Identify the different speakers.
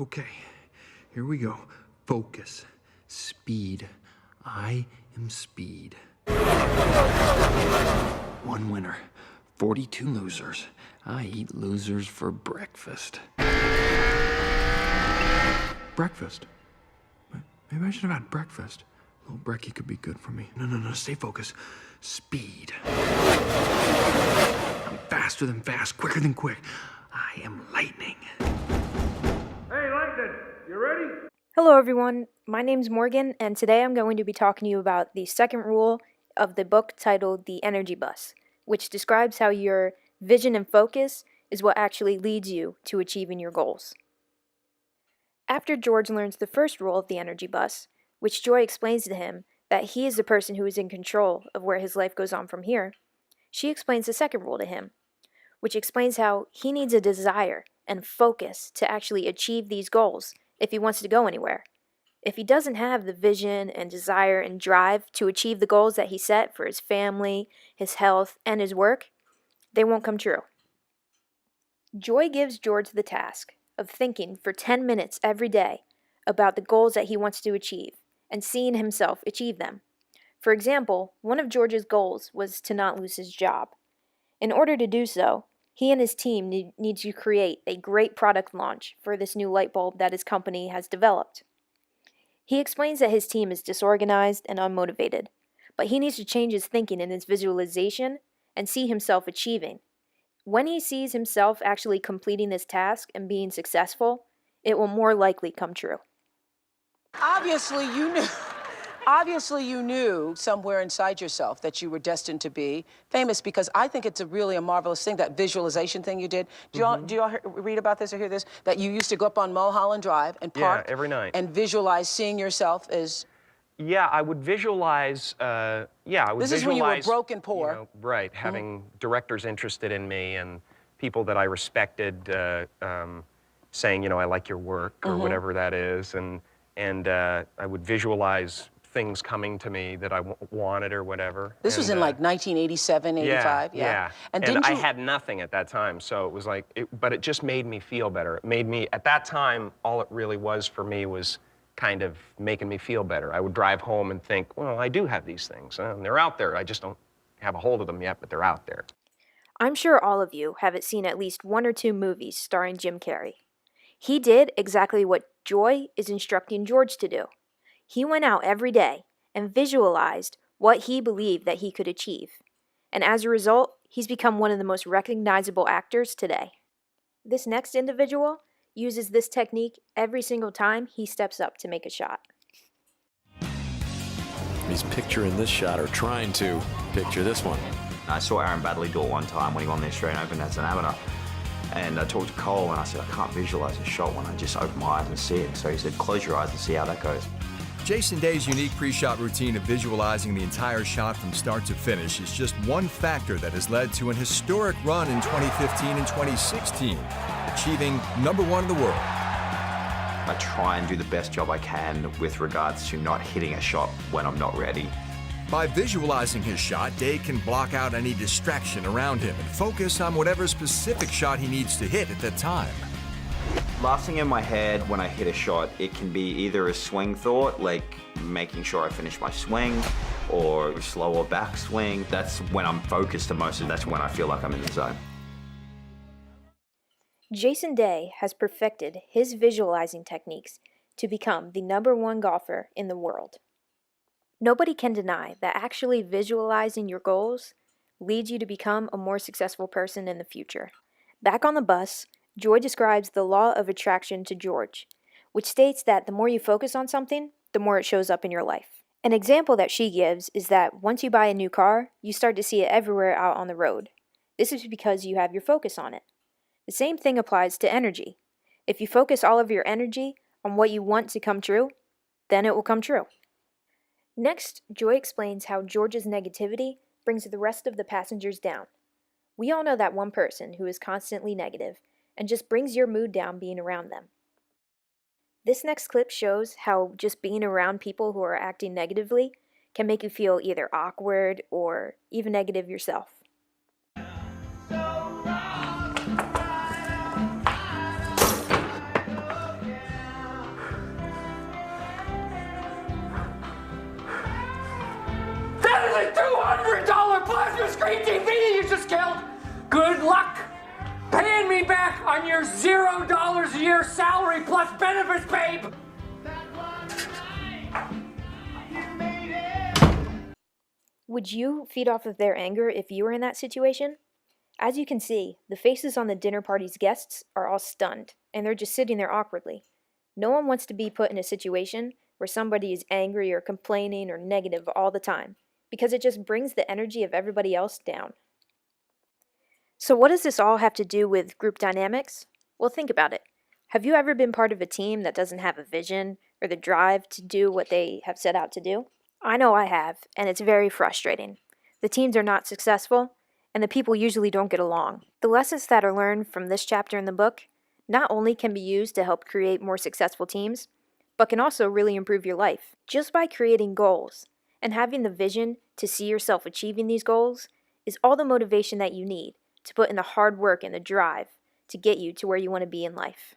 Speaker 1: Okay, here we go. Focus. Speed. I am speed. One winner. 42 losers. I eat losers for breakfast. Breakfast? Maybe I should have had breakfast. A little brekkie could be good for me. No, stay focused. Speed. I'm faster than fast, quicker than quick. I am lightning.
Speaker 2: Hey, Lightning, you ready?
Speaker 3: Hello everyone, my name's Morgan, and today I'm going to be talking to you about the second rule of the book titled The Energy Bus, which describes how your vision and focus is what actually leads you to achieving your goals. After George learns the first rule of the Energy Bus, which Joy explains to him that he is the person who is in control of where his life goes on from here, she explains the second rule to him, which explains how he needs a desire and focus to actually achieve these goals if he wants to go anywhere. If he doesn't have the vision and desire and drive to achieve the goals that he set for his family, his health, and his work, they won't come true. Joy gives George the task of thinking for 10 minutes every day about the goals that he wants to achieve and seeing himself achieve them. For example, one of George's goals was to not lose his job. In order to do so, he and his team need to create a great product launch for this new light bulb that his company has developed. He explains that his team is disorganized and unmotivated, but he needs to change his thinking and his visualization and see himself achieving. When he sees himself actually completing this task and being successful, it will more likely come true.
Speaker 4: Obviously, you knew somewhere inside yourself that you were destined to be famous, because I think it's really a marvelous thing, that visualization thing you did. Do y'all read about this or hear this? That you used to go up on Mulholland Drive and park
Speaker 5: every night
Speaker 4: and visualize seeing yourself as...
Speaker 5: Yeah, I would visualize,
Speaker 4: This is when you were broke and poor.
Speaker 5: You know, right, having directors interested in me and people that I respected saying, you know, I like your work or whatever that is. And I would visualize things coming to me that I wanted or whatever.
Speaker 4: This was in like 1987, 85?
Speaker 5: Yeah.
Speaker 4: And
Speaker 5: I had nothing at that time, so it was like, but it just made me feel better. It made me, at that time, all it really was for me was kind of making me feel better. I would drive home and think, well, I do have these things, and they're out there. I just don't have a hold of them yet, but they're out there.
Speaker 3: I'm sure all of you have seen at least one or two movies starring Jim Carrey. He did exactly what Joy is instructing George to do. He went out every day and visualized what he believed that he could achieve. And as a result, he's become one of the most recognizable actors today. This next individual uses this technique every single time he steps up to make a shot.
Speaker 6: He's picturing this shot, or trying to picture this one.
Speaker 7: I saw Aaron Baddeley do it one time when he won the Australian Open as an amateur. And I talked to Cole and I said, I can't visualize a shot when I just open my eyes and see it. So he said, close your eyes and see how that goes.
Speaker 8: Jason Day's unique pre-shot routine of visualizing the entire shot from start to finish is just one factor that has led to an historic run in 2015 and 2016, achieving #1 in the world.
Speaker 7: I try and do the best job I can with regards to not hitting a shot when I'm not ready.
Speaker 8: By visualizing his shot, Day can block out any distraction around him and focus on whatever specific shot he needs to hit at that time.
Speaker 7: Last thing in my head when I hit a shot, it can be either a swing thought, like making sure I finish my swing, or a slower backswing. That's when I'm focused the most, and that's when I feel like I'm in the zone.
Speaker 3: Jason Day has perfected his visualizing techniques to become the #1 golfer in the world. Nobody can deny that actually visualizing your goals leads you to become a more successful person in the future. Back on the bus, Joy describes the law of attraction to George, which states that the more you focus on something, the more it shows up in your life. An example that she gives is that once you buy a new car, you start to see it everywhere out on the road. This is because you have your focus on it. The same thing applies to energy. If you focus all of your energy on what you want to come true, then it will come true. Next, Joy explains how George's negativity brings the rest of the passengers down. We all know that one person who is constantly negative and just brings your mood down being around them. This next clip shows how just being around people who are acting negatively can make you feel either awkward or even negative yourself.
Speaker 9: payback on your $0 a year salary plus benefits, babe!
Speaker 3: Would you feed off of their anger if you were in that situation? As you can see, the faces on the dinner party's guests are all stunned, and they're just sitting there awkwardly. No one wants to be put in a situation where somebody is angry or complaining or negative all the time, because it just brings the energy of everybody else down. So what does this all have to do with group dynamics? Well, think about it. Have you ever been part of a team that doesn't have a vision or the drive to do what they have set out to do? I know I have, and it's very frustrating. The teams are not successful, and the people usually don't get along. The lessons that are learned from this chapter in the book not only can be used to help create more successful teams, but can also really improve your life. Just by creating goals and having the vision to see yourself achieving these goals is all the motivation that you need to put in the hard work and the drive to get you to where you want to be in life.